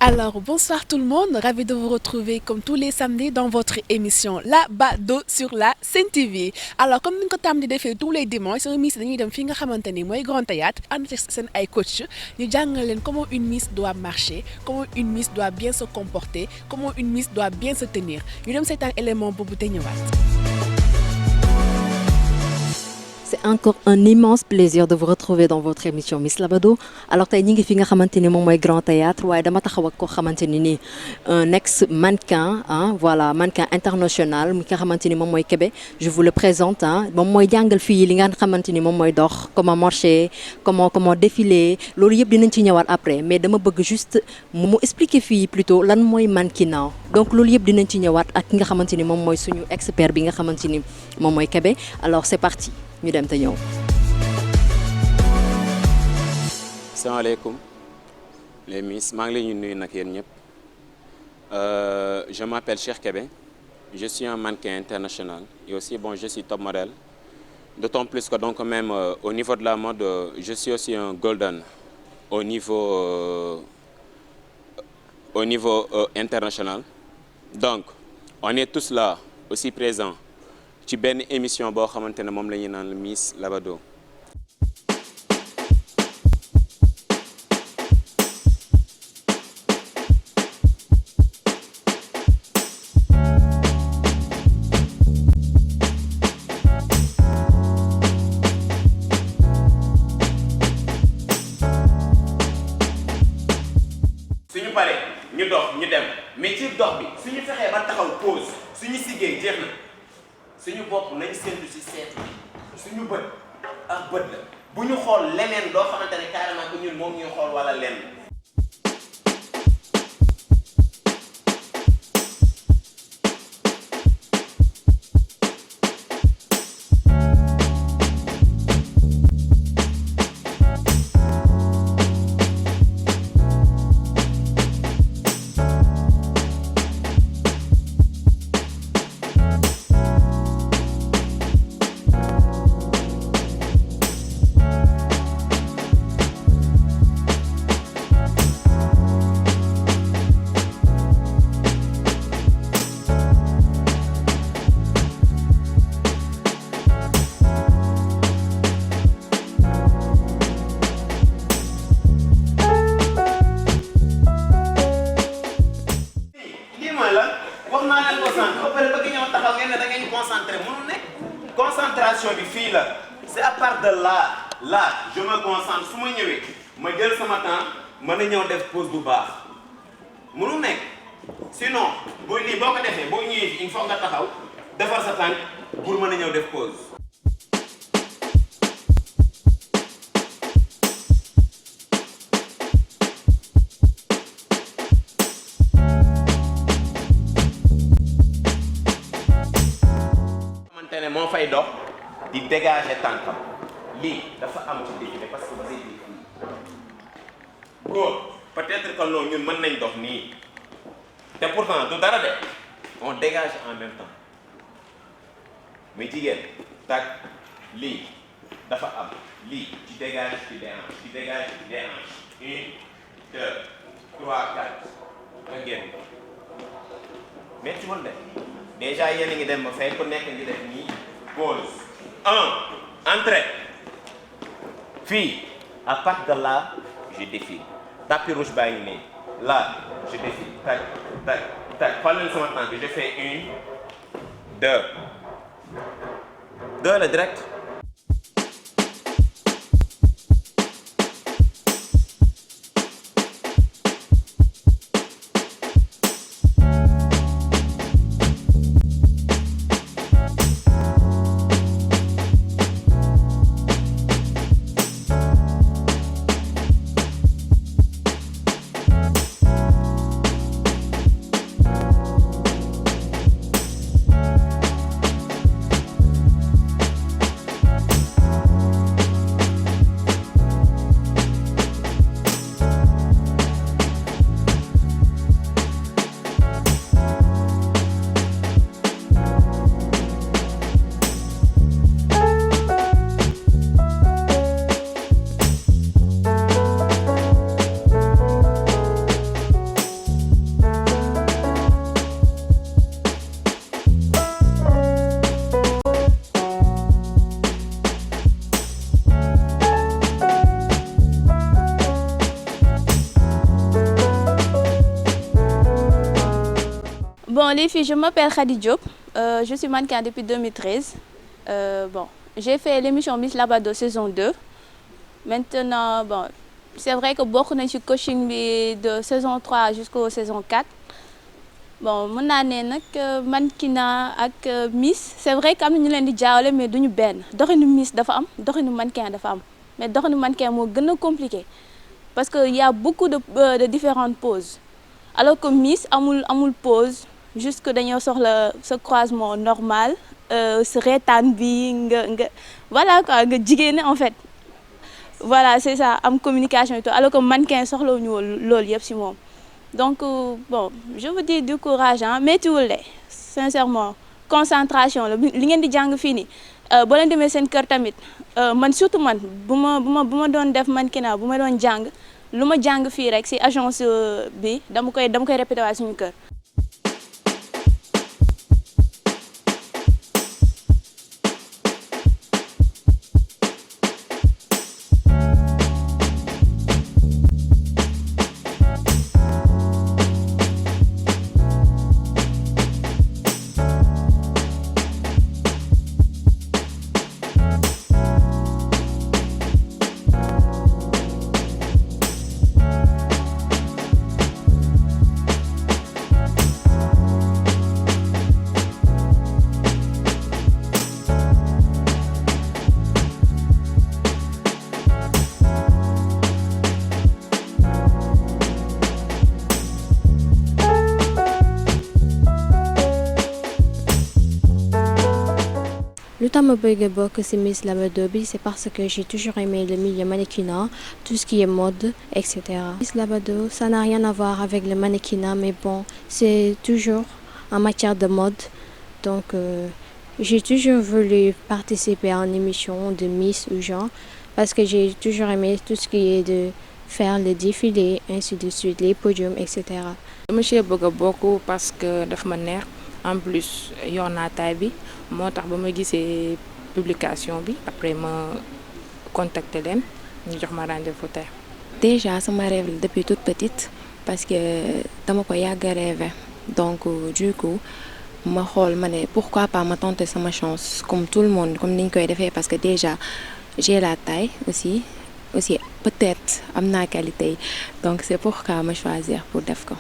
Alors, bonsoir tout le monde, ravi de vous retrouver comme tous les samedis dans votre émission La Bado sur la Sen TV. Alors, comme nous avons dit tous les dimanches, sur Miss dañuy dem fi nga xamanteni moy Grand Théâtre ànd ci sen ay coach ñu jàngal leen comment une Miss doit marcher, comment une Miss doit bien se comporter, comment une Miss doit bien se tenir. Ñu dem seetaan élément boobu te ñëwaat. C'est encore un immense plaisir de vous retrouver dans votre émission Miss Labado. Alors tey ñi ngi fi nga xamante ni moom mooy Grand Théâtre waaye dama taxaw ak koo xamante ni un ex mannequin voilà mannequin international mi nga xamante ni moom mooy Kébé. Je vous le présente moom mooy jàngal fii li nga xamante ni moom mooy dox comment marcher comment défiler loolu yëpp dinañ ci ñëwaat après mais dama bëgg juste mu expliquer fii plutôt lan mooy mannequinat donc loolu yëpp dinañ ci ñëwaat ak ki nga xamante ni moom mooy suñu expert bi nga xamante ni moom mooy Kébé. Alors c'est parti. ñu dem te ñëw. Salaamaaleykum les Miss maa ngi leen di nuyu nag yéen ñëpp je m'appelle Cheikh Kébé, je suis un mannequin international et aussi bon je suis top modèle, d'autant plus que donc même au niveau de la mode je suis aussi un golden au niveau international. Donc on est tous là aussi présents ci benn émission boo xamante ne moom la ñuy naan Miss Labado. suñu paree ñu dox ñu dem mais ci dox bi suñu fexee ba taxaw pause suñu siggee jeex na. suñu bopp nañ séntu ci seetu suñu bët ak bët la bu ñu xool leneen loo xamante ne carrément que ñun moom ñuy xool wala lenn. Concentration bi fii la c'est à part de là je me concentre su ma ñëwee ma jël sama temps mën a ñëw def pause bu baax mënu nekk sinon boo lii boo ko defee boo ñëwee il faut nga taxaw defar sa tànk pour mën a ñëw def pause. moo fay dox di dégager tànkam lii dafa am ci défilé parce que vous êtes fii góor peut-être que non ñun mën nañ dox nii te pourtant du dara de on dégage en même temps mais jigéen tak lii dafa am lii ci dégage ci déhanche ci dégage ci déhanche 1 2 3 4 nga génn mais ci wul de déjà yéen a ngi dem ba fay ku nekk ngi def nii pause 1 entrée fii à partir de là je défile tapis rouge baa ngi nii là je défile tac tac tac xool leen sama temps bi je fais 1 2 la direct. Bon, les filles, je m'appelle Khady Diop. Je suis mannequin depuis 2013. Bon, j'ai fait l'émission Miss Labado saison 2. Maintenant, bon, c'est vrai que beaucoup de coaching de saison 3 jusqu'au saison 4. Bon, mon année mannequinat ak Miss, c'est vrai que nous leen di jaawale mais duñu ben. Doxinu Miss dafa am, doxinu mannequin dafa am. Mais doxinu mannequin moo gën a compliqué parce que y a beaucoup de différentes poses. Alors que Miss amul pose, juste que dañoo soxla ce croisement normal, ce reetaan bi nga voilà quoi, nga jigéen en fait. Voilà, c'est ça, am communication et tout. Alors que mannequin soxlawuñu lool yëpp ci moom. Donc, bon, je vous dis du courage, hein, mais tu le sincèrement, concentration, li ngeen di jàng fii nii boo leen demee seen kër tamit man surtout man bu ma doon def mannequinat bu ma doon jàng lu ma jàng fii rek ci agence bi dama koy répété waat suñu kër. Lu tax ma bëgg bokk ci Miss Labado bi c'est parce que j'ai toujours aimé le milieu mannequinat, tout ce qui est mode, etc. Miss Labado, ça n'a rien à voir avec le mannequinat, mais bon, c'est toujours en matière de mode. Donc, j'ai toujours voulu participer à une émission de Miss ou genre, parce que j'ai toujours aimé tout ce qui est de faire les défilés, ainsi de suite, les podiums, etc. dama cee bëgg a bokk parce que daf ma neex en plus yor naa taay bi moo tax ba ma gisee publication bi après ma contacter leen ñu jox ma rendez-vous tey. Déjà sama rêve la depuis toute petite parce que dama ko yàgg a rêvé donc du coup ma xool ma ne pourquoi pas ma tenter sama chance comme tout le monde comme niñ koy defee parce que déjà j'ai la taille aussi peut-être am naa qualité yi donc c'est pourquoi ma choisir pour def ko.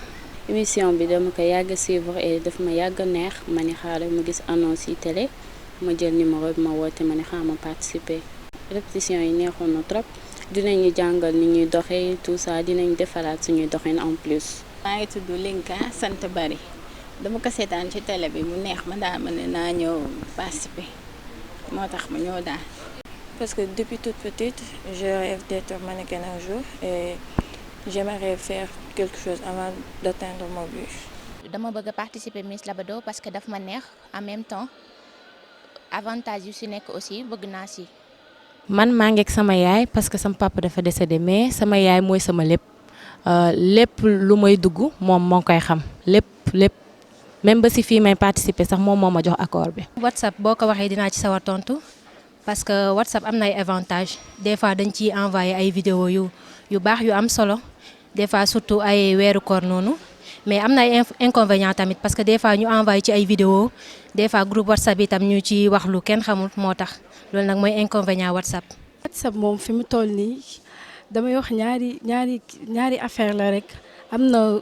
émission bi dama ko yàgg suivre et daf ma yàgg neex ma ni xaaral ma gis annonce yi télé ma jël numéro bi ma woote ma ni xaaral ma participer. répétition yi neexoon na trop dinañu jàngal ni ñuy doxee tout ça dinañ defaraat suñuy doxin en plus. maa ngi tudd Linka sant bari dama ko seetaan ci télé bi mu neex ma daal ma ne naa ñëw participer moo tax ma ñëw daal. Parce que depuis toute petite je rêve d'être mannequin un jour et j'aimerais faire quelque chose avant d'atteindre mon but. dama bëgg a participer Miss Labado parce que daf ma neex en même temps avantage yu ci nekk aussi bëgg naa ci. man maa ngi ak sama yaay parce que sama papa dafa décédé mais sama yaay mooy sama lépp lépp lu may dugg moom moo koy xam lépp même ba ci fii may participer sax moom moo ma jox accord bi. WhatsApp boo ko waxee dinaa ci sawar tontu parce que WhatsApp am na ay avantages des fois dañ ciy envoyer ay vidéo yu baax yu am solo des fois surtout ay weeru koor noonu mais am na ay inconvénients tamit parce que des fois ñu envoyer ci ay vidéo des fois groupe WhatsApp yi tam ñu ci wax lu kenn xamul moo tax loolu nag mooy inconvénient WhatsApp. WhatsApp moom fi mu toll nii damay wax ñaari affaire la rek am na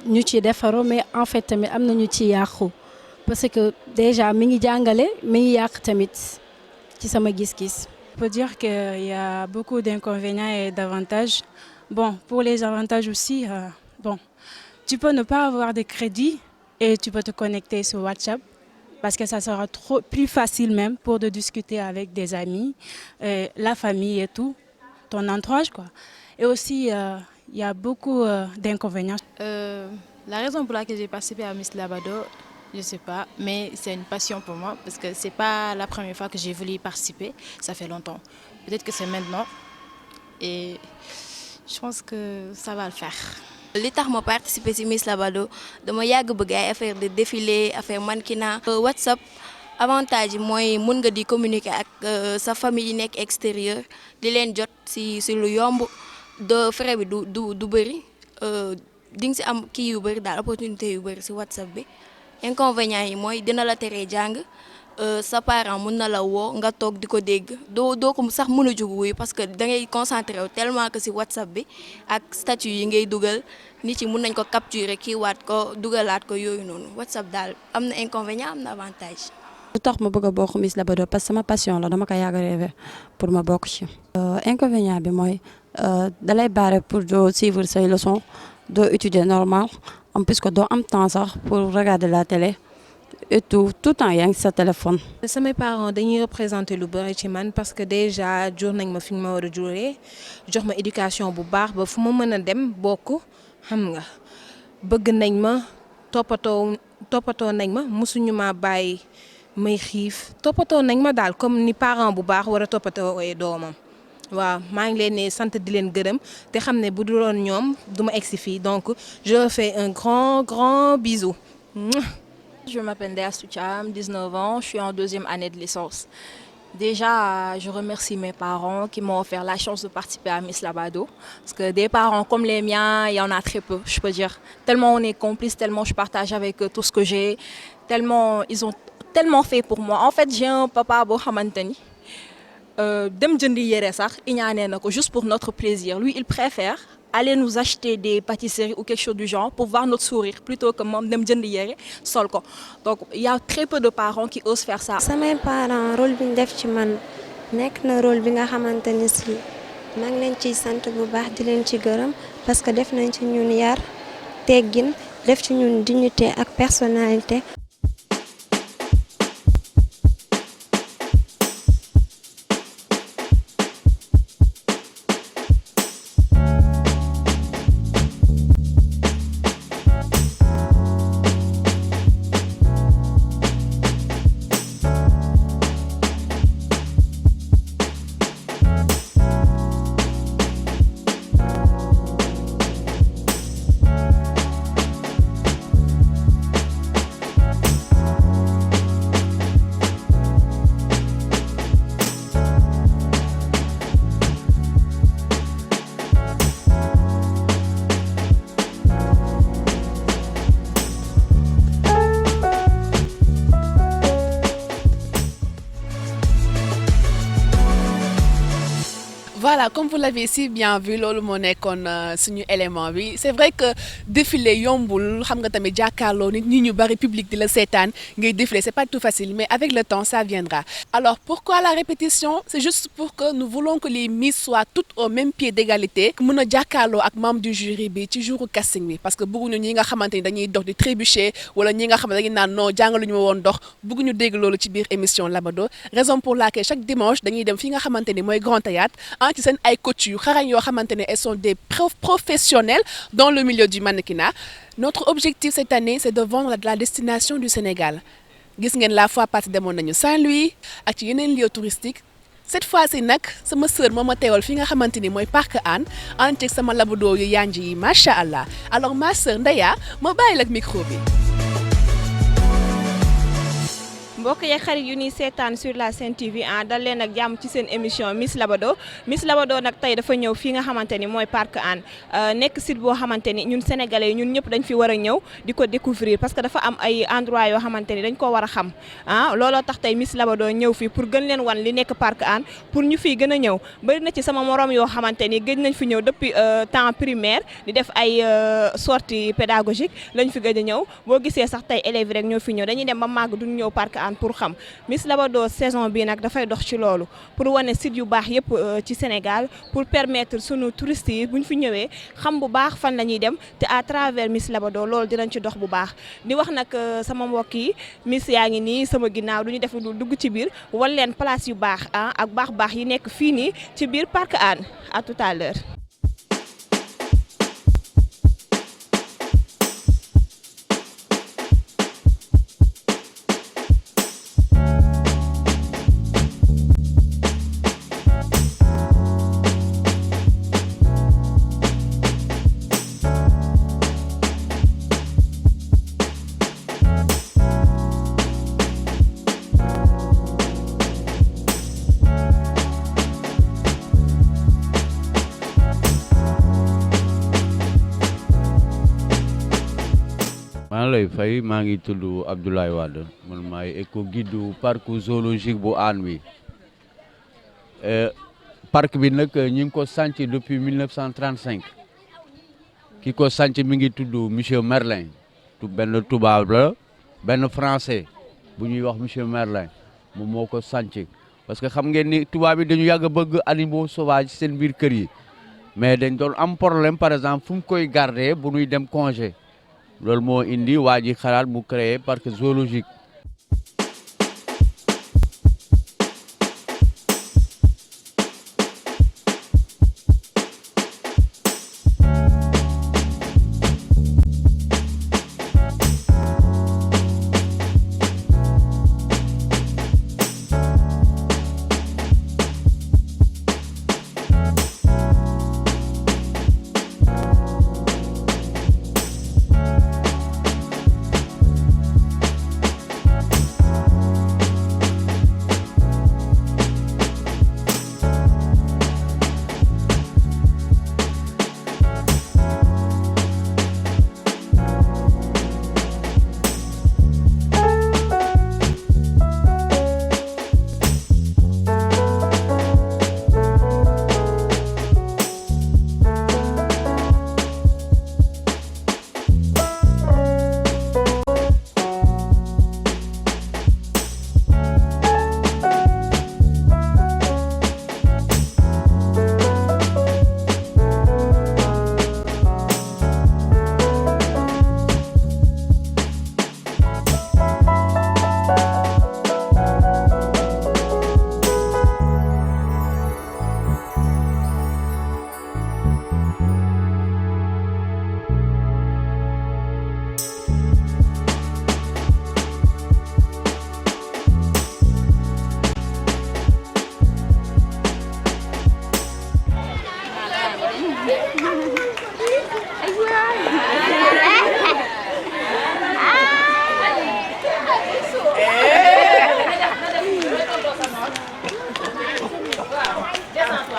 ñu ci defaru mais en fait tamit am na ñu ci yàqu parce que déjà mi ngi jàngale mi ngi yàq tamit ci sama gis-gis. On peut dire qu'il y a beaucoup d'inconvénients et d'avantages. Bon, pour les avantages aussi, bon, tu peux ne pas avoir de crédit et tu peux te connecter sur WhatsApp parce que ça sera plus facile même pour de discuter avec des amis, la famille et tout, ton entourage quoi. Et aussi, il y a beaucoup d'inconvénients. La raison pour laquelle j'ai participé à Miss Labado, je sais pas, mais c'est une passion pour moi parce que c'est pas la première fois que j'ai voulu y participer, ça fait longtemps. Peut-être que c'est maintenant et je pense que ça va le faire. li tax ma participer ci Miss Labado dama yàgg bëgg ay affaire de défilé affaire mannequinat. WhatsApp avantage yi mooy mën nga di communiquer ak sa famille yi nekk extérieur di leen jot ci lu yomb de frais bi du bëri di nga ci am kii yu bëri daal opportunité yu bëri ci WhatsApp bi inconvénients yi mooy dina la teree jàng sa parent mun na la woo nga toog di ko dégg doo ko sax mën a jóg wuyu parce que da ngay concentré wu tellement que si WhatsApp bi ak statut yi ngay dugal nit yi mun nañ ko capturer kii waat ko dugalaat ko yooyu noonu WhatsApp daal am na inconvénient am na avantage. lu tax ma bëgg a bokk Miss Labado parce que sama passion la dama ko yàgg a rêvé pour ma bokk ci. inconvénient bi mooy dalay barre pour doo suivre say leçons doo étudier normal en plus que doo am temps sax pour regarder la télé et tout le temps yaa ngi sa téléphone. samay parents dañuy représenter lu bëri ci man parce que déjà jur nañ ma fi ma war a juree jox ma éducation bu baax ba fu ma mën a dem bokk xam nga bëgg nañ ma toppatoo nañ ma mosuñu ma bàyyi may xiif toppatoo nañ ma daal comme ni parent bu baax war a toppatoo ay doomam waaw maa ngi leen ne sant di leen gërëm te xam ne bu duloon ñoom du ma egsi fii donc je leur fais un grand bisou. Je m'appelle Ndéa Soutiam, 19 ans, je suis en 2e année de licence. Déjà, je remercie mes parents qui m'ont offert la chance de participer à Miss Labado. Parce que des parents comme les miens, il y en a très peu, je peux dire. Tellement on est complices, tellement je partage avec eux tout ce que j'ai, tellement ils ont tellement fait pour moi. En fait, j'ai un papa boo xamante ni dem jëndi yére sax iñaanee na ko juste pour notre plaisir. Lui, il préfère aller nous acheter des pâtisseries ou quelque chose du genre pour voir notre sourire plutôt que moom dem jënd yére sol ko. Donc il y a très peu de parents qui osent faire ça. samay parents rôle bi ñu def ci man nekk na rôle bi nga xamante ni si maa ngi leen ciy sant bu baax di leen ci gërëm parce que def nañ ci ñun yar teggin def ci ñun dignité ak personnalité. Voilà, comme vous l'avez si bien vu loolu moo nekkoon suñu élément bi c'est vrai que défilé yombul xam nga tamit jàkkaarloo nit ñi ñu bari public di la seetaan ngay défilé c'est pas tout facile mais avec le temps ça viendra. Alors pourquoi la répétition? C'est juste pour que nous voulons que les Miss soient toutes au même pied d'égalité mën a jàkkaarloo ak membre du jury bi ci jouru casting bi parce que bëgguñu ñi nga xamante ni dañuy dox di trébucher wala ñi nga xam ne dañuy naan non jàngaluñu ma woon dox bëgguñu dégg loolu ci biir émission Labado. Raison pour laquelle chaque dimanche dañuy dem fi nga xamante ni mooy Grand Théâtre ci seen ay coach yu xarañ yoo xamante ne elles sont des professionnels dans le milieu du mannequinat. Notre objectif cette année c'est de vendre la destination du Sénégal. Gis ngeen la fois passée demoon nañu Saint-Louis ak ci yeneen lieux touristiques. Cette fois-ci nag sama sœur moo ma teewal fi nga xamante ni mooy Parc Hann ànd ceeg sama Labado yu yanj yi macha allah. Alors ma sœur Ndeya ma bàyyi la ak micro bi. mbokk yeeg xarit yu ñuy seetaan sur la Sen TV dal leen ak jàmm ci seen émission Miss Labado. Miss Labado nag tey dafa ñëw fii nga xamante ni mooy Parc Hann nekk site boo xamante ni ñun sénégalais ñun ñëpp dañ fi war a ñëw di ko découvrir parce que dafa am ay endroit yoo xamante ni dañ ko war a xam looloo tax tey Miss Labado ñëw fii pour gën leen wan li nekk Parc Hann pour ñu fii gën a ñëw bari na ci sama morom yoo xamante ni gëj nañ fi ñëw depuis temps primaire di def ay sorties pédagogiques lañ fi gëj a ñëw boo gisee sax tey élèves rek ñoo fi ñëw dañuy dem ba màgg duñ ñëw Parc Hann pour xam Miss Labado saison bi nag dafay dox ci loolu pour wane site yu baax yëpp ci Sénégal pour permettre sunu touristes yi bu ñu fi ñëwee xam bu baax fan la ñuy dem te à travers Miss Labado loolu dinañ ci dox bu baax di wax nag sama mbokk yi Miss yaa ngi nii sama ginnaaw du ñu def lu dugg ci biir wan leen place yu baax ak baax yi nekk fii nii ci biir Parc Hann à tout à l'heure. maa lay fay maa ngi tudd Abdoulaye Wade man maay éco guide parc zoologique bu Hann bi parc bi nag ñi ngi ko sanc depuis 1935 ki ko sanc mi ngi tudd monsieur Merlin benn tubaab la benn français bu ñuy wax monsieur Merlin moom moo ko sanc parce que xam ngeen ni tubaab yi dañu yàgg a bëgg animaux sauvages seen biir kër yi mais dañ doon am problème par exemple fu mu koy garder bu ñuy dem congé loolu moo indi waa ji xalaat mu créer parc zoologique.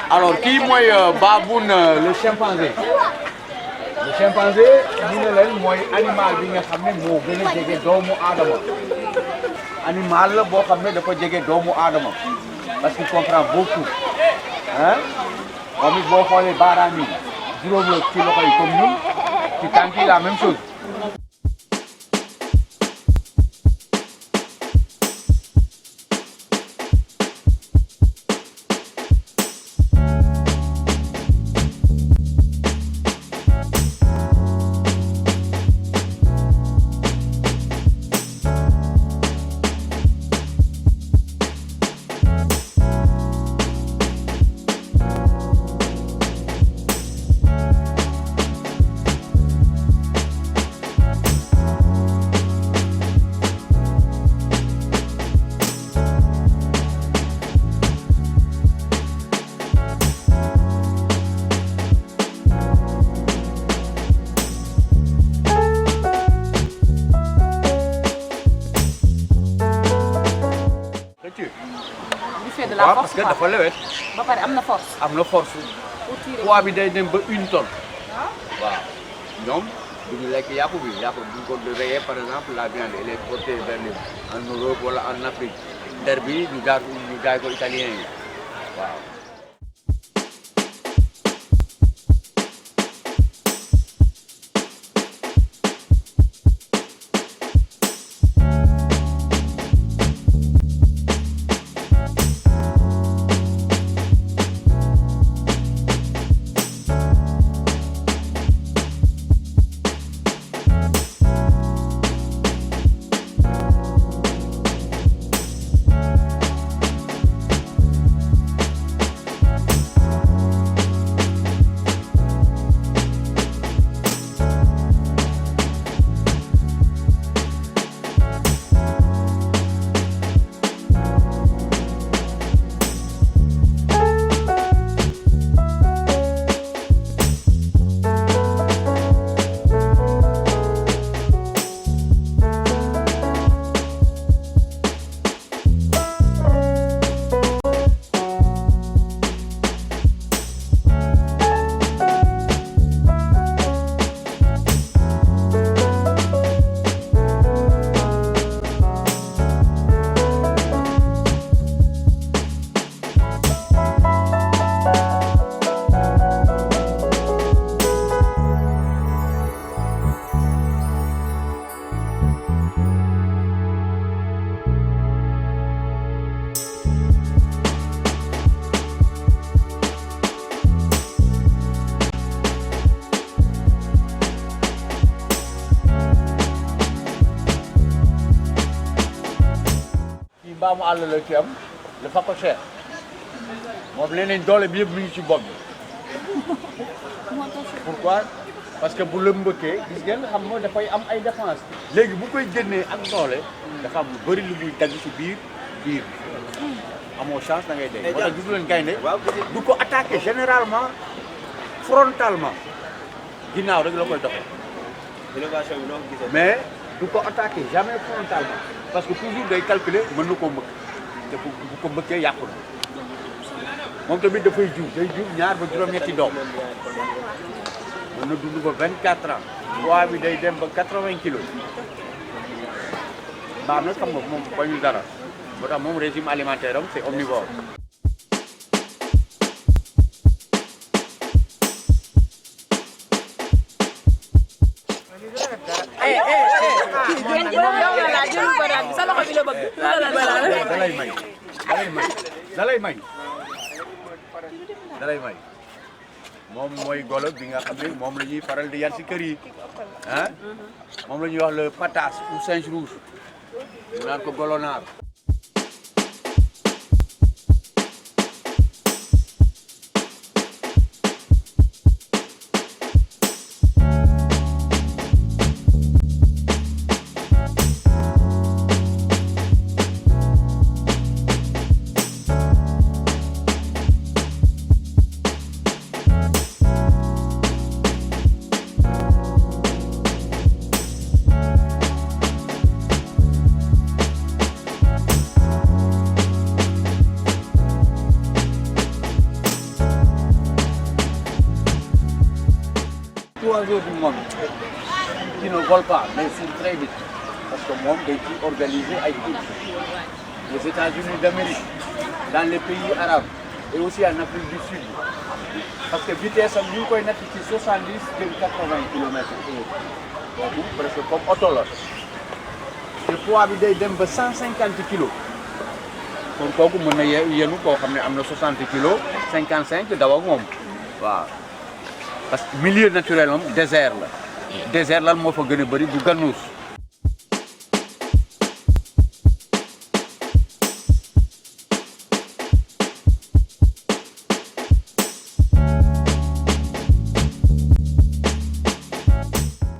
Alors kii mooy Baboun le chimpanzé ñu ne leen mooy animal bi nga xam ne moo gën a jege doomu aadama animal la boo xam ne dafa jege doomu aadama parce qu'il comprend beaucoup ah moom it boo xoolee baaraam yi juróom la ci loxo yi comme ñun ci tànk yi la même chose. waaw parce que dafa lewet. ba pare am na force. am na force. poids bi day dem ba 1 tonne. waaw ñoom du ñu lekk yàpp bi yàpp bu ñu ko reyee par exemple la viande elle est portée vers en Europe wala en Afrique der bi ñu jaay ko italien yi waaw. mbaamu àll la ci am dafa ko cher moom nee nañ doole bi yëpp mi ngi ci bopp bi pourquoi parce que bu la mbëkkee gis ngeen xam nga dafay am ay défense léegi bu koy génnee ak doole dafa am lu bëri lu muy dagg ci biir amoo chance da ngay dee moo tax gis leen gaynde du ko attaqué généralement frontalement ginnaaw rek la koy doxee mais du ko attaqué jamais frontalement parce que toujours day calculer mën na koo mbëkk te bu ko mbëkkee yàqu na moom tamit dafay jur day jur ñaar ba juróom-ñetti doom mën na dund ba 24 ans poids bi day dem ba 80 kilos mbaam nag xam nga moom bañu dara moo tax moom régime alimentaire am c'est omnivore. dalay may moom mooy golo bi nga xam ne moom la ñuy faral di yar ci kër yi ah moom la ñuy wax le patas ou singe rouge ñu naan ko golo naar. Oiseau du monde qui ne vole pas mais c'est très vite parce que moom day ci organiser ay courses les États-Unis d'Amérique dans les pays arabes et aussi en Afrique du Sud parce que vitesse am ñu ngi koy natt ci 70-80 kilomètres donc presque comme oto la te poids bi day dem ba 150 kilos kon kooku mën na yenu koo xam ne am na 60 kilos 55 daw ak moom waaw. parce que milieu naturel am désert la désert lan moo fa gën a bëri du gannuus.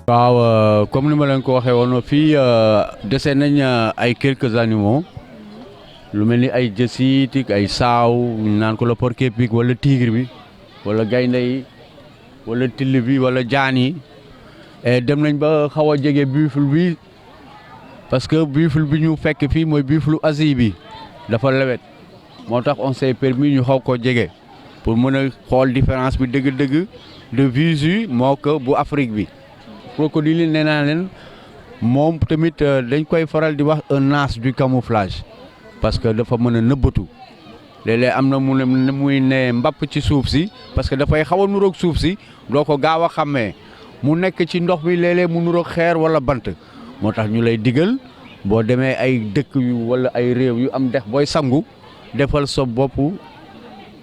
waaw comme ni ma leen ko waxee woon fii dese nañ ay quelques animaux lu mel ni ay jësiit ay saaw naan ko la porc-épic wala tigre bi wala gaynde yi wala till bi wala jaan yi dem nañ ba xaw a jege buffle bi parce que buffle bi ñu fekk fii mooy buffle Asie bi dafa lewet moo tax on s'est permis ñu xaw ko jege pour mën a xool différence bi dëgg-dëgg de visu moo ko bu Afrique bi. crocodile yi nee naa leen moom tamit dañ koy faral di wax un as du camouflage parce que dafa mën a nëbbatu léeg-léeg am na mu ne muy ne mbapp ci suuf si parce que dafay xaw a nuroog suuf si doo ko gaaw a xàmmee mu nekk ci ndox mi léeg-léeg mu nuroog xeer wala bant moo tax ñu lay digal boo demee ay dëkk yu wala ay réew yu am dex booy sangu defal sa bopp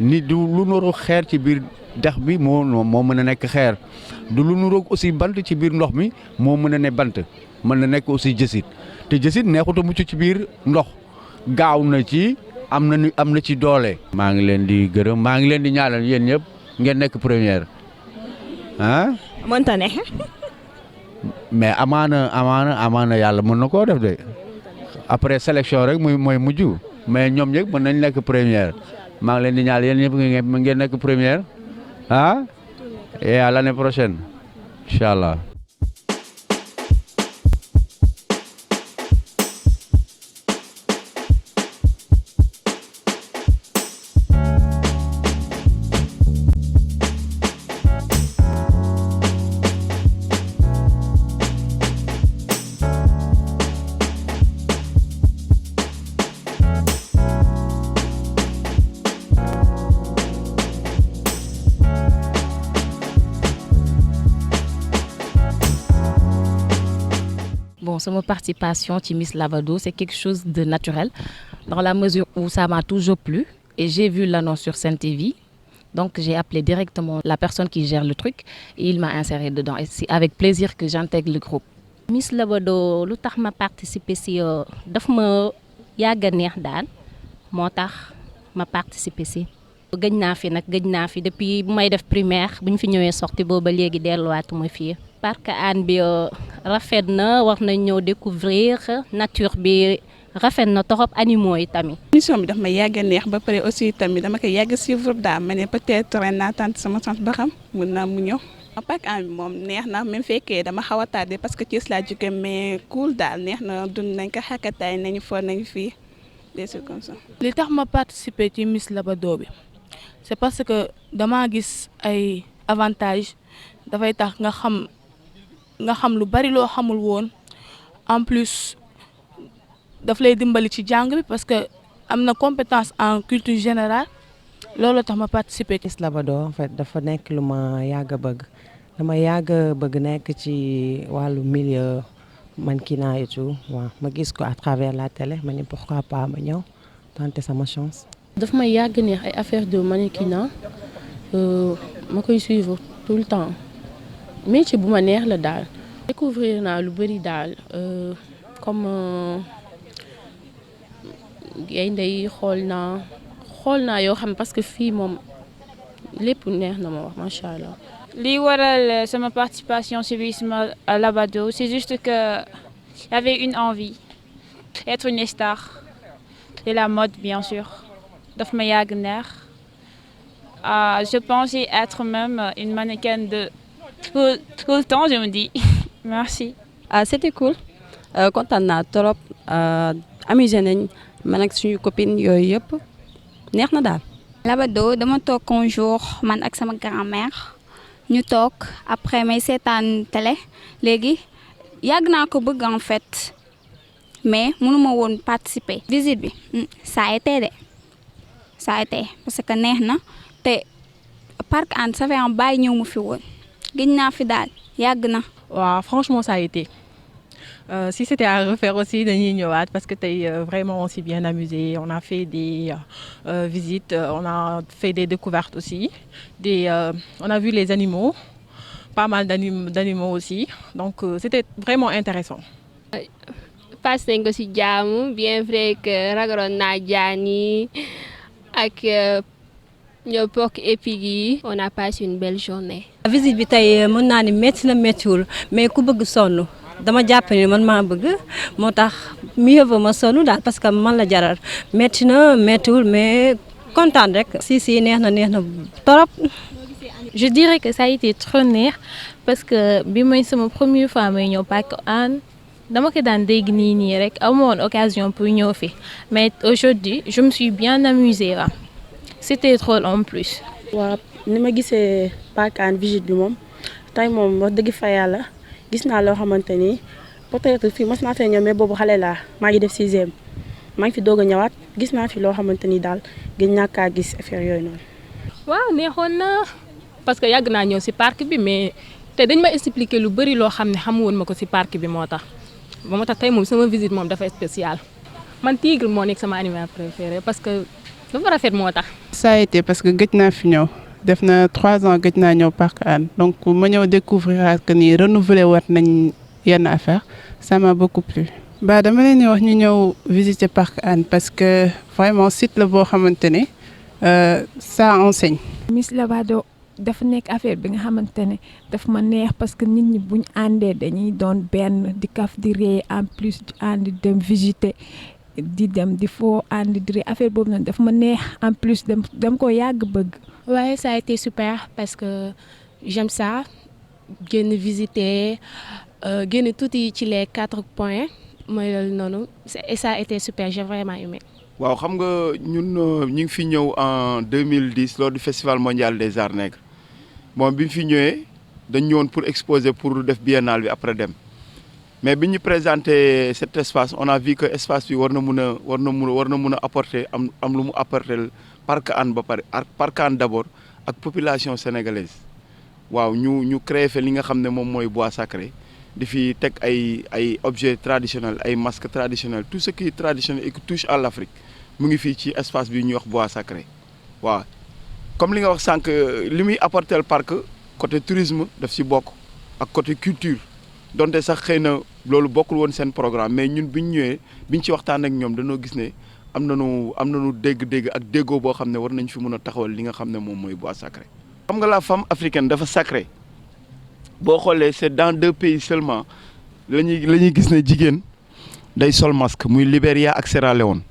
ni du lu nuroog xeer ci biir dex bi moo mën a nekk xeer du lu nuroog aussi bant ci biir ndox mi moo mën a ne bant mën na nekk aussi jësit te jësit neexut a mucc ci biir ndox gaaw na ci am na ci doole. maa ngi leen di gërëm maa ngi leen di ñaanal yéen ñëpp ngeen nekk première ah. mënta ne. mais amaana yàlla mën na koo def de après sélection rek mooy mujj mais ñoom ñëpp mën nañ nekk première maa ngi leen di ñaanal yéen ñëpp ngeen nekk première ah et à l'année prochaine incha allah. Mon participation à Miss Labado, c'est quelque chose de naturel, dans la mesure où ça m'a toujours plu. Et j'ai vu l'annonce sur Sen TV. Donc j'ai appelé directement la personne qui gère le truc et il m'a inséré dedans. Et c'est avec plaisir que j'intègre le groupe. Miss Labado, lu tax ma participer si daf ma yàgg a neex daal moo tax ma participer si. gëj naa fi depuis bu may def primaire bu ñu fi ñëwee sorti booba léegi delluwaatuma fii. Parc Hann bi rafet na war nañ ñëw découvrir nature bi rafet na torop animaux yi tamit. émission bi daf ma yàgg a neex ba pare aussi tamit dama koy yàgg suivre daal ma ne peut-être ren naa tànn sama chance ba xam mun naa mu ñëw. Parc Hann bi moom neex na même fekkee dama xaw a tardé parce que Thiès laa jóge mais cool daal neex na dund nañ ko xàkkataay nañu fo nañu fii des trucs comme ça. li tax ma participer ci Miss Labado bi c'est parce que damaa gis ay avantages dafay tax nga xam lu bari loo xamul woon en plus daf lay dimbali ci jàng bi parce que am na compétence en culture générale loolu tax ma participer ci. Miss Labado en fait dafa nekk lu ma yàgg a bëgg dama yàgg a bëgg nekk ci wàllu milieu mannequinat et tout waaw ma gis ko à travers la télé ma ne pourquoi pas ma ñëw tenter sama chance. daf may yàgg neex ay affaire de mannequinat ma koy suivre tout le temps métier bu ma neex la daal. découvrir naa lu bëri daal comme gaynde yi xool naa yoo xam parce que fii moom lépp neex na ma wax macha allah. li waral sama participation sur Miss Labado c'est juste que j'avais une envie être une star et la mode bien sûr daf ma yàgg neex je pensais être même une mannequin de tout le temps je me dis merci. C'était cool kontaan naa trop amusé nañ man ak suñu copine yooyu yëpp neex na daal. Labado dama toog un jour man ak sama grand-mère ñu toog après may seetaan télé léegi yàgg naa ko bëgg en fait mais mënuma woon participer. visite bi ça a été parce que neex na te Parc Hann ça fait un bail ñëw mu fi woon gëj naa fi daal yàgg na. waaw franchement ça a été si c'était à refaire aussi dañuy ñëwaat parce que tey vraiment on s'est bien amusé on a fait des visites on a fait des découvertes aussi on a vu les animaux pas mal d'animaux aussi donc c'était vraiment intéressant. passe nañ ko ci jàmm bien vrai que ragaloon naa jaan yi ak ñoo bokk épiques yi on a passé une belle journée. visite bi tey mën naa ni métti na méttiwul mais ku bëgg sonn dama jàpp ni man maa bëgg moo tax mieux vaut ma sonn daal parce que man la jaral métti na méttiwul mais kontaan rek. si neex na trop. Je dirais que ça a été trop neex parce que bi mooy sama première fois may ñëw Parc Hann dama ko daan dégg nii rek amoon occasion pour ñëw fi mais aujourd'hui je me suis bien amusée waaw c'était drôle en plus. waaw ni ma gisee Parc Hann visite bi moom tey moom wax dëgg fa yàlla gis naa loo xamante ni peut-être fii mos naa fee ñëw mais boobu xale laa maa ngi def 6e maa ngi fi doog a ñëwaat gis naa fi loo xamante ni daal gën naa kaa gis affaire yooyu noonu. waaw neexoon na parce que yàgg naa ñëw ci parc bi mais te dañ ma expliquer lu bari loo xam ne xamu woon ma ko ci parc bi moo tax tey moom sama visite moom dafa spécial man tigre moo nekk sama animal préféré parce que dafa rafet moo tax. ça a été parce que gëj naa fi ñëw def na 3 ans gëj naa ñëw Parc Hann donc ma ñëw découvrir que ni renouveler waat nañ yenn affaire ça m'a beaucoup plu. dama leen di wax ñu ñëw visiter Parc Hann parce que vraiment site la boo xamante ne ça enseigne. Miss Labado dafa nekk affaire bi nga xamante ne daf ma neex parce que nit ñi buñ àndee dañuy doon benn di kaf di ree en plus di ànd dem visiter di dem di foo ànd di ree affaire boobu nag daf ma neex en plus dem ko yàgg bëgg. Ouais, ça a été super parce que j'aime ça génn visiter génn tuuti ci les 4 points mooy loolu noonu et ça a été super j'ai vraiment aimé. waaw xam nga ñun ñu ngi fi ñëw en 2010 lors du festival mondial des arts nègres bon bi ñu fi ñëwee dañ ñëwoon pour exposer pour def biennale bi après dem mais bi ñu présenté cet espace on a vu que espace bi war na mun a apporter am lu mu apporter Parc Hann ba pare Parc Hann d'abord ak population sénégalaise waaw ñu créé fa li nga xam ne moom mooy bois sacré di fi teg ay objets traditionnels ay masques traditionnels tout ce qui est traditionnel et qui touche à l'Afrique mu ngi fii ci espace bi ñuy wax bois sacré waaw comme li nga wax sànq li muy apporter parc côté tourisme daf ci bokk ak côté culture donte sax xëy na loolu bokkul woon seen programme mais ñun biñ ñëwee biñ ci waxtaan ak ñoom dañoo gis ne am nañu dégg-dégg ak déggoo boo xam ne war nañ fi mën a taxawal li nga xam ne moom mooy bois sacré. xam nga la femme africaine dafa sacré boo xoolee c'est dans 2 pays seulement la ñuy gis ne jigéen day sol masque muy Libéria ak Sierra Leone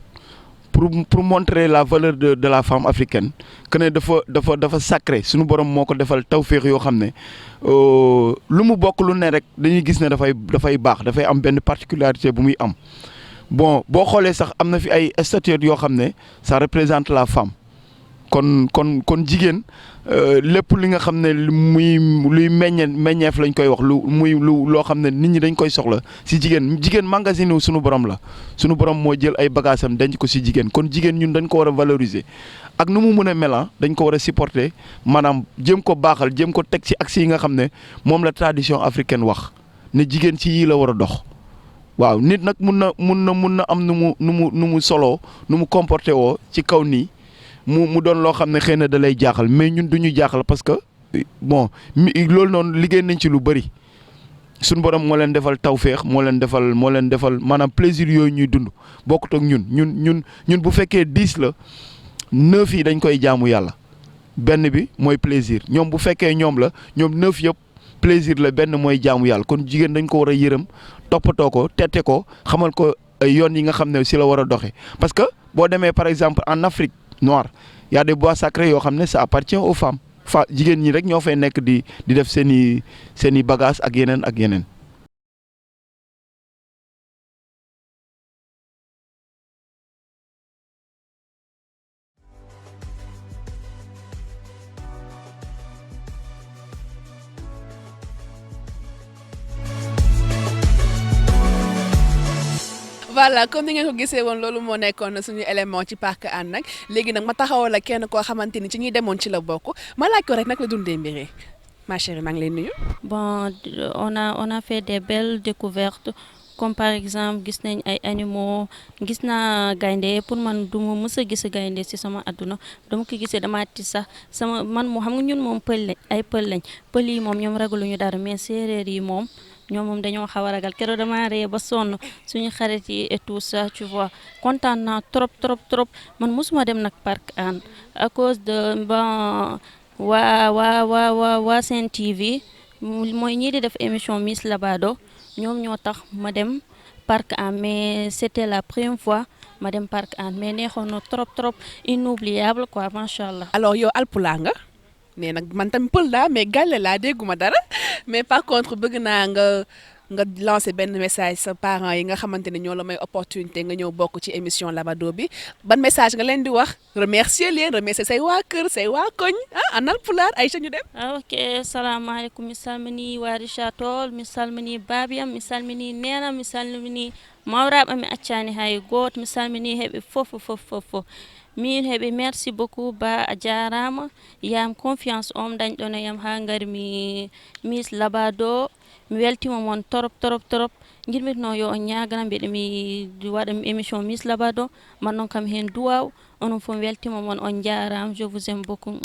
pour montrer la valeur de la femme africaine que ne dafa sacré suñu borom moo ko defal tawféex yoo xam ne lu mu bokk lu ne rek dañuy gis ne dafay baax dafay am benn particularité bu muy am bon boo xoolee sax am na fi ay statuettes yoo xam ne ça représente la femme kon jigéen lépp li nga xam ne luy meññeef lañ koy wax loo xam ne nit ñi dañ koy soxla si jigéen magasin wu sunu borom la sunu borom moo jël ay bagaasam denc ko si jigéen kon jigéen ñun dañ ko war a valoriser ak nu mu mën a mel dañ ko war a supporter maanaam jéem ko baaxal jéem ko teg ci axe yi nga xam ne moom la tradition africaine wax ne jigéen ci yii la war a dox. waaw nit nag mun na am nu mu soloo nu mu comporté woo ci kaw nii mu doon loo xam ne xëy na da lay jaaxal mais ñun du ñu jaaxal parce que bon loolu noonu liggéey nañ ci lu bëri suñu borom moo leen defal tawféex moo leen defal maanaam plaisir yooyu ñuy dund bokkut ak ñun bu fekkee 10 la 9 yi dañ koy jaamu yàlla benn bi mooy plaisir ñoom bu fekkee ñoom la ñoom 9 yëpp plaisir la benn mooy jaamu yàlla kon jigéen dañ ko war a yërëm toppatoo ko tette ko xamal ko ay yoon yi nga xam ne si la war a doxee parce que boo demee par exemple en Afrique noire y a des bois sacrés yoo xam ne ça appartient aux femmes jigéen ñi rek ñoo fay nekk di def seen i bagages ak yeneen. voilà comme ni ngeen ko gisee woon loolu moo nekkoon suñu élément ci parc Hann nag léegi nag ma taxawal ak kenn koo xamante ni ci ñuy demoon ci la bokk ma laaj ko rek nag la dundee mbiri ma chérie maa ngi lay nuyu. Bon, on a fait des belles découvertes comme par exemple gis nañ ay animaux gis naa gaynde pour man du ma mës a gis gaynde ci sama àdduna dama ko gisee dama tiit sax sama man moo xam nga ñun moom pël lañ pël yi moom ñoom ragaluñu dara mais séeréer yi moom dañoo xaw a ragal keroog dama ree ba sonn suñu xarit yi et tout ça tu vois kontaan naa trop man mosuma dem nag parc Hann à cause de waa Sen TV mooy ñii di def émission Miss Labado ñoom ñoo tax ma dem parc Hann mais c'était la première fois ma dem parc Hann mais neexoon na trop inoubliable quoi macha allah. alors yow alpulaar nga mais nag man tam pël laa mais gàlle laa dégguma dara mais par contre bëgg naa nga lancer benn message sa parents yi nga xamante ne ñoo la may opportunité nga ñëw bokk ci émission Labado bi ban message nga leen di wax remercier say waa kër say waa koñ en alpulaar Aïcha ñu dem. ok salaamaaleykum mi salmini waa Richard Toll mi salmini babiyam mi salmini nena mi salmini mawraɓe mi accani hay goto mi salmini heɓe fof min heɓe merci beaucoup ba a jarama yam confiance on dañɗon e yam ha gari mi Miss Labado mi weltima moon torop guirmitno yo on ñagana mbiɗa mi waɗa émission Miss Labado man noon kam hen duwaw onon fof mi weltima moon on jarama je vous aime beaucoup.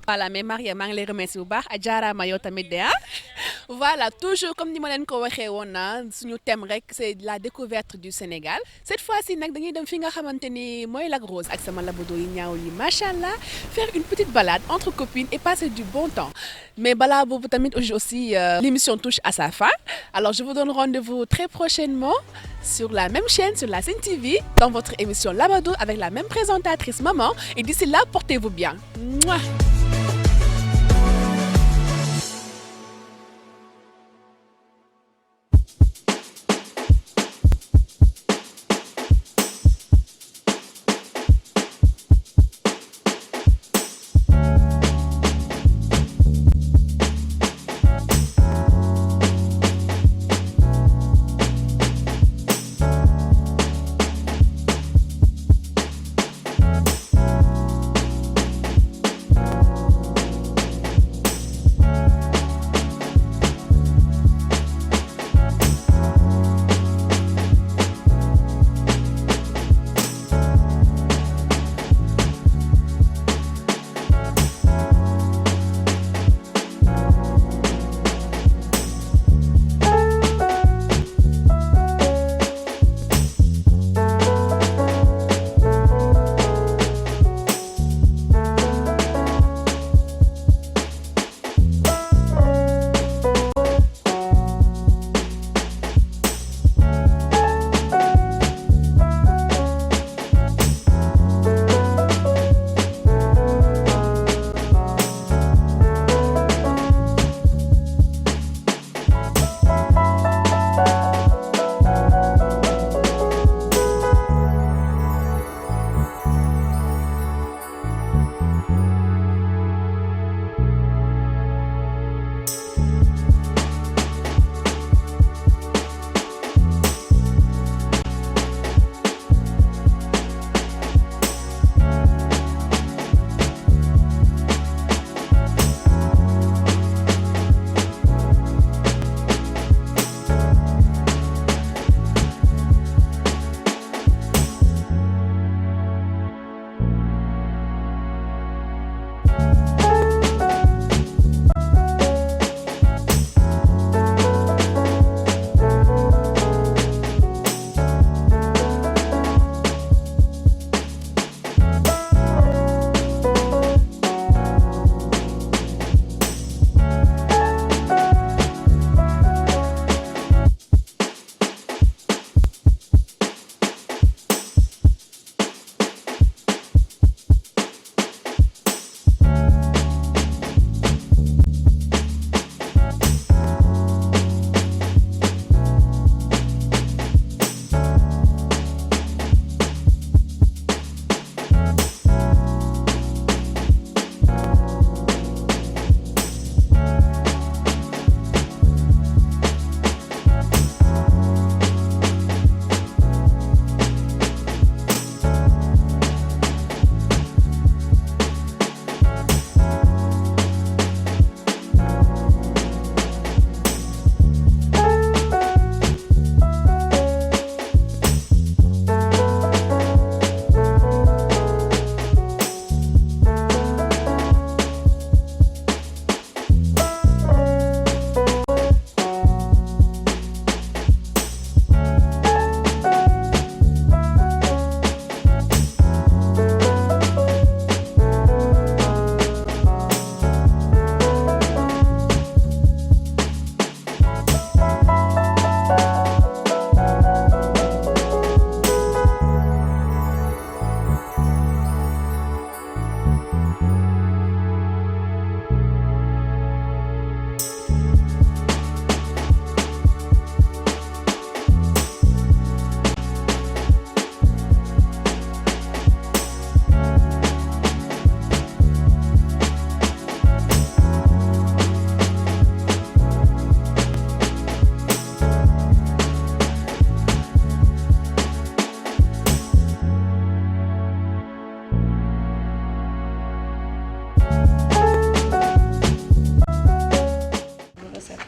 Voilà, mais Maria maa ngi lay remercier bu baax a jaaraama yow tamit de voilà toujours comme ni ma leen ko waxee woon suñu thème rek c'est la découverte du Sénégal cette fois-ci nag dañuy dem fi nga xamante ni mooy Lac Rose ak sama Labado yi ñaaw yi macha allah faire une petite balade entre copines et passer du bon temps mais balaa boobu tamit aussi l'émission touche à sa fin alors je vous donne rendez-vous très prochainement sur la même chaîne, sur la Sen TV, dans votre émission Labado avec la même présentatrice Maman et d'ici là portez-vous bien. Mouah.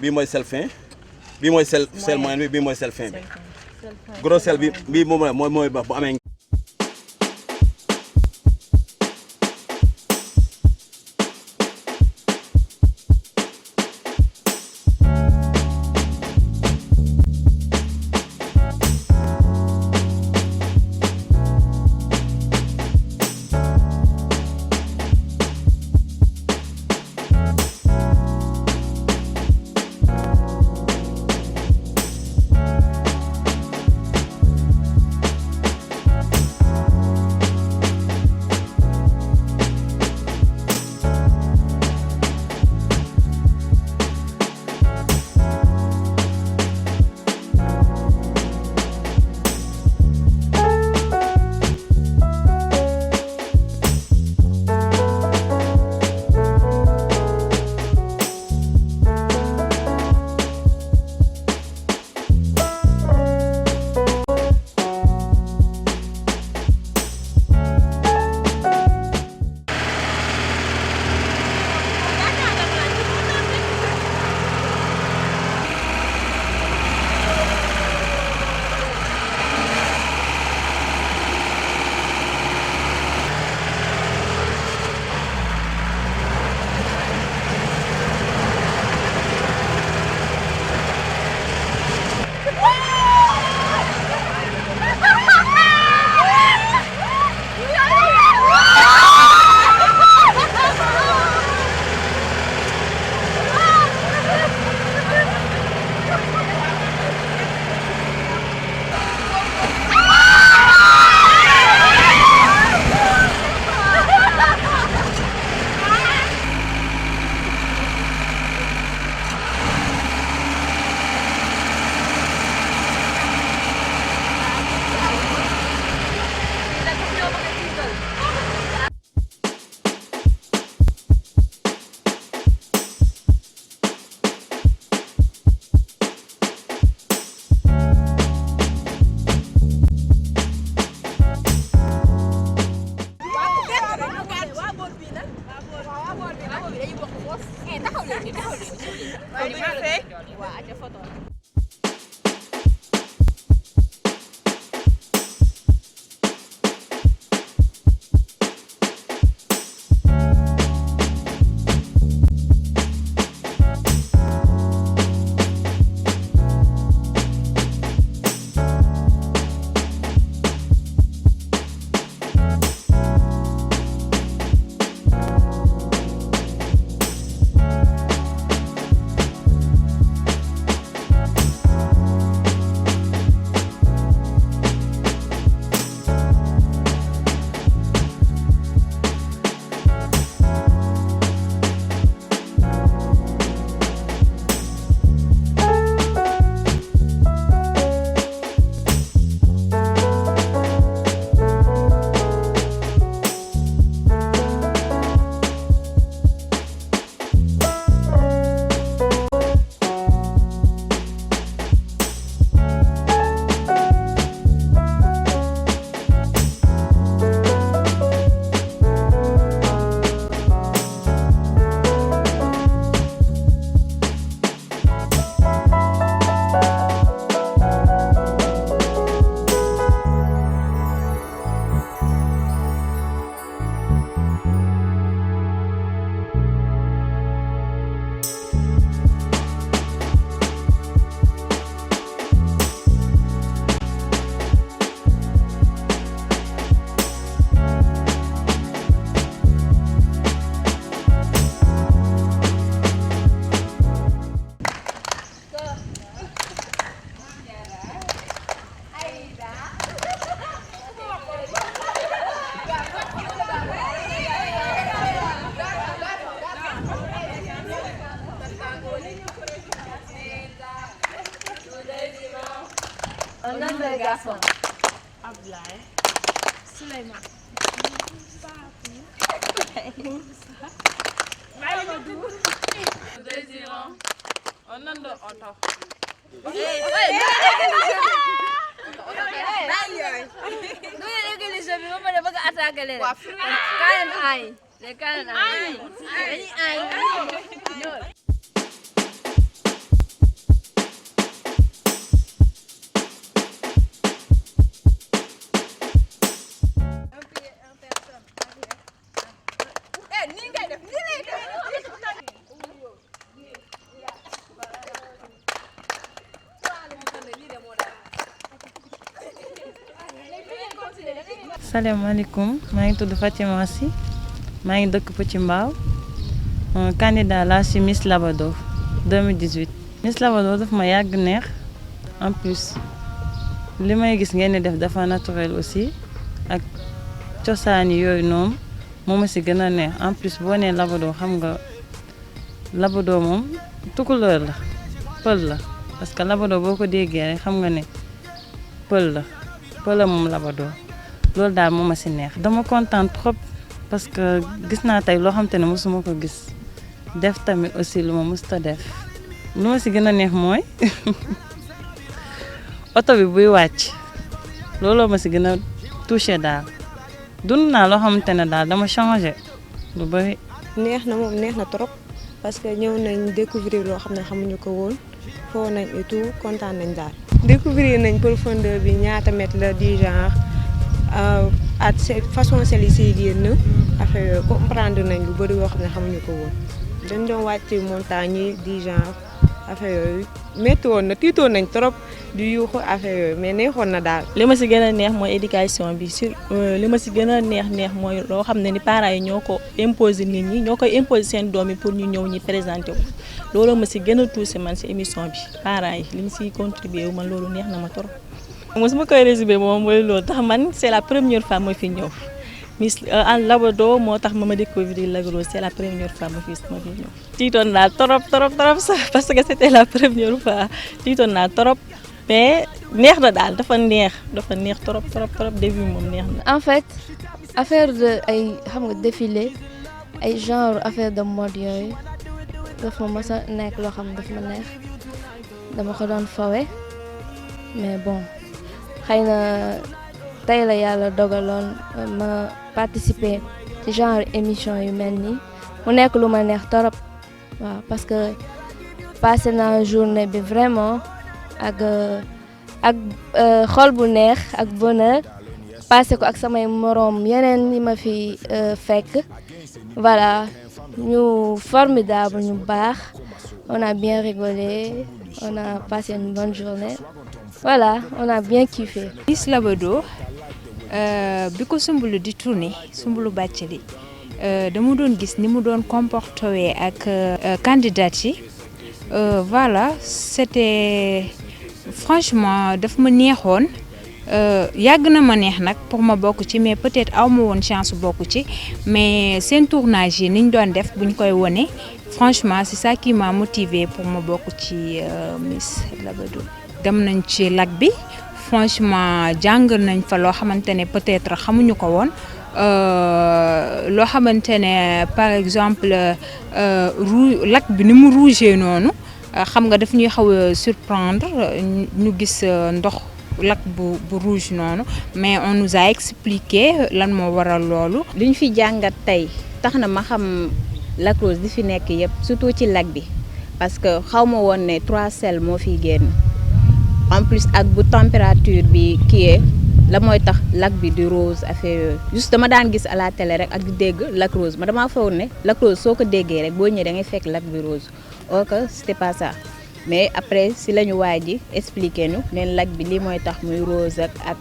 bii mooy sel fin bii mooy sel moyen bi bii mooy sel fin bi gros sel bi bii mooy ba bu amee garçon. Ablaye. Souleymane. Désirant. On a de auto. salaamaaleykum maa ngi tudd Fatima Sy maa ngi dëkk Petit Mbao candidat la ci Miss Labado 2018 Miss Labado daf ma yàgg neex en plus li may gis ngeen di def dafa naturel aussi ak cosaan yooyu noonu moo ma ci gën a neex en plus boo nee Labado xam nga Labado moom tukulóor la pël la parce que Labado boo ko déggee rek xam nga ne pël la moom Labado loolu daal moo ma ci neex dama kontaan trop parce que gis naa tey loo xam te ne mosuma ko gis def tamit aussi lu ma musta def lu ma ci gën a neex mooy oto bi buy wàcc looloo ma ci gën a touché daal dund naa loo xamante ne daal dama changé lu bari. neex na moom neex na trop parce que ñëw nañ découvrir loo xam ne xamuñu ko woon foo nañ et tout kontaan nañ daal. découvrir nañ profondeur bi ñaata mètre la du genre ak façon sel yi siy génn affaire yooyu comprendre nañ lu bari yoo xam ne xamuñu ko woon dañ doon wàcc montagne yi du genre affaire yooyu métti woon na tiitoon nañ trop du yuuxu affaire yooyu mais neexoon na daal. li ma si gën a neex mooy éducation bi li ma si gën a neex mooy loo xam ne ni parents yi ñoo ko imposer nit ñi ñoo koy imposer seen doom yi pour ñu ñëw ñi présenter wu loolu ma si gën a touché man si émission bi parents yi li mu siy contribuer wu man loolu neex na ma trop. mosuma koy résumé moom mooy loolu tax man c'est la première fois ma fi ñëw Miss en Labado moo tax ma découvrir Lac Rose c'est la première fois ma fi ñëw. tiitoon naa trop sax parce que c'était la première fois tiitoon naa trop. mais neex na daal dafa neex trop début moom neex na. en fait affaire de ay xam nga défilé ay genre affaire de mode yooyu dafa ma mës a nekk loo xam ne daf ma neex dama ko doon fawe mais bon xëy na tey la yàlla dogaloon ma participer ci genre émission yu mel nii mu nekk lu ma neex trop waaw parce que passé naa journée bi vraiment. ak xol bu neex ak bonheur passé ko ak samay moroom yeneen yi ma fi fekk voilà ñu formidable ñu baax on a bien rigolé on a passé une bonne journée voilà on a bien kiffé. Miss Labado bi ko Soumboulou di tourné Soumboulou Bathily dama doon gis ni mu doon comporté ak candidat yi voilà c'était franchement daf ma neexoon yàgg na ma neex nag pour ma bokk ci mais peut-être aw ma woon chance bokk ci mais seen tournage yi niñ doon def buñ koy wone franchement c'est ça qui m'a motivé pour ma bokk ci Miss Labado. dem nañ ci lac bi franchement jàngal nañ fa loo xamante ne peut-être xamuñu ko woon loo xamante ne par exemple lac bi ni mu rouge noonu. xam nga daf ñuy xaw a surprendre ñu gis ndox lac bu rouge noonu mais on nous a expliqué lan moo waral loolu. li ñu fi jàngat tey tax na ma xam Lac Rose di fi nekk yëpp surtout ci lac bi parce que xaw ma woon ne 3 sel moo fiy génn en plus ak bu température bi kii la mooy tax lac bi di rose affaire yooyu juste dama daan gis à la télé rek ak di dégg Lac Rose ma damaa foog ne Lac Rose soo ko déggee rek boo ñëwee da ngay fekk lac bi rose. ok c'était pas ça mais après si lañu waay ji expliqué ñu neen lac bi lii mooy tax muy rose ak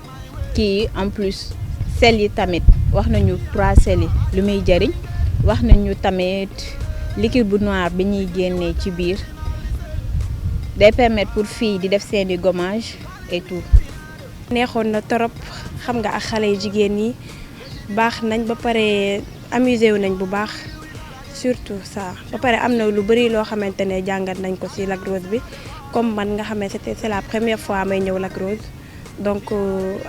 kii en plus sel yi tamit wax nañu 3 sel yi lu muy jëriñ wax nañu tamit liquide bu noir bi ñuy génnee ci biir day permettre pour filles di def seeni gommage et tout. neexoon na trop xam nga ak xale yu jigéen ñi baax nañ ba pare amusé wu nañ bu baax. surtout ça ba pare am na lu bari loo xamante ne jàngat nañ ko ci Lac Rose bi comme man nga xamante c'est la première fois may ñëw Lac Rose donc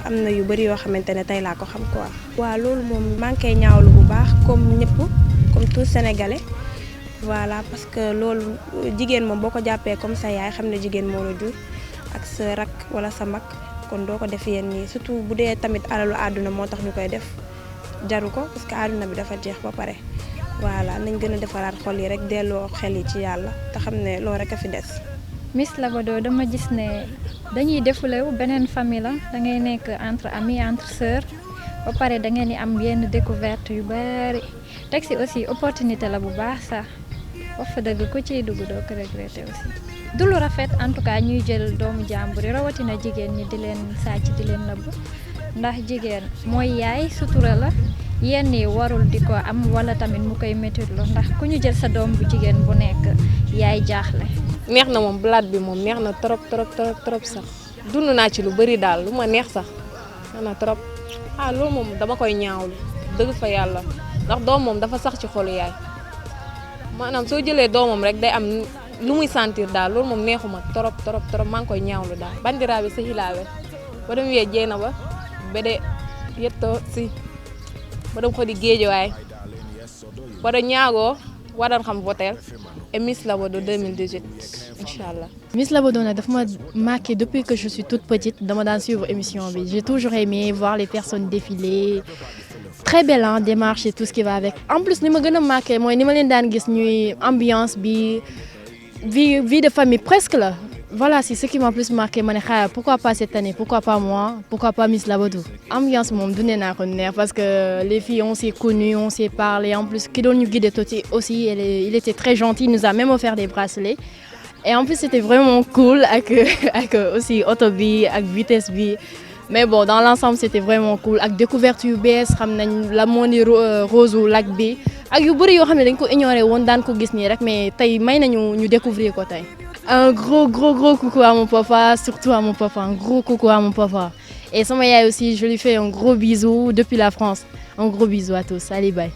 am na yu bari yoo xamante ne tey laa ko xam quoi. waaw loolu moom maa ngi koy ñaawlu bu baax comme ñëpp comme tout sénégalais voilà parce que loolu jigéen moom boo ko jàppee comme sa yaay xam ne jigéen moo la jur ak sa rak wala sa mag kon doo ko def yenn nii surtout bu dee tamit alalu àdduna moo tax ñu koy def jaru ko parce que àdduna bi dafa jeex ba pare. voilà nañ gën a defaraat xol yi rek delloo xel yi ci yàlla te xam ne loolu rek a fi des. Miss Labado dama gis ne dañuy defulewu beneen famille la da ngay nekk entre amis entre sœurs ba pare da ngeen di am yenn découverte yu bari teg si aussi opportunité la bu baax sax wax fa dëgg ku ciy dugg doo ko regretter aussi. du lu rafet en tout cas ñuy jël doomu jàmbur yi rawatina jigéen ñi di leen sàcc di leen nëbb ndax jigéen mooy yaay sutura la yenn yi warul di ko am wala tamit mu koy méttitlu ndax ku ñu jël sa doom bu jigéen bu nekk yaay jaaxle. neex na moom blaat bi moom neex na trop sax dund naa ci lu bëri daal lu ma neex sax neex na trop loolu moom dama koy ñaawlu dëgg fa yàlla ndax doom moom dafa sax ci xolu yaay maanaam soo jëlee doomam rek day am lu muy sentir daal loolu moom neexuma trop maa ngi koy ñaawlu daal bandiraaɓe sehilaaɓe mboɗon wiya Dieynaba mbeɗe yetto si mboɗon koɗi Guédiawaye mboɗo ñaago waɗan kam votel et Miss Labado 2018 inchallah. Miss Labado nag daf ma marqué depuis que je suis toute petite dama daan suivre émission bi j'ai toujours aimé voir les personnes défiler très belle hein, démarche et tout ce qui va avec en plus ni ma gën a marqué mooy ni ma leen daan gis ñuy ambiance bi vie de famille presque là. Voilà, c'est ce qui m'a plus marqué. Pourquoi pas cette année? Pourquoi pas moi? Pourquoi pas Miss Labado? Ambiance, mon donné n'a rien parce que les filles, on s'est connues, on s'est parlé. En plus, Kido nous guide aussi, il était très gentil, il nous a même offert des bracelets. Et en plus, c'était vraiment cool avec aussi Autobi, avec Vitesse B. Mais bon, dans l'ensemble, c'était vraiment cool. Avec découverte UBS, la monde rose ou lac B. Avec yu bari yo xamné dañ ko ignorer won dan ko gis ni rek mais tay may nañu ñu découvrir ko tay. Un gros coucou à mon papa, surtout à mon papa, un gros coucou à mon papa. Et sama yaay aussi, je lui fais un gros bisou depuis la France. Un gros bisou à tous. Allez, bye.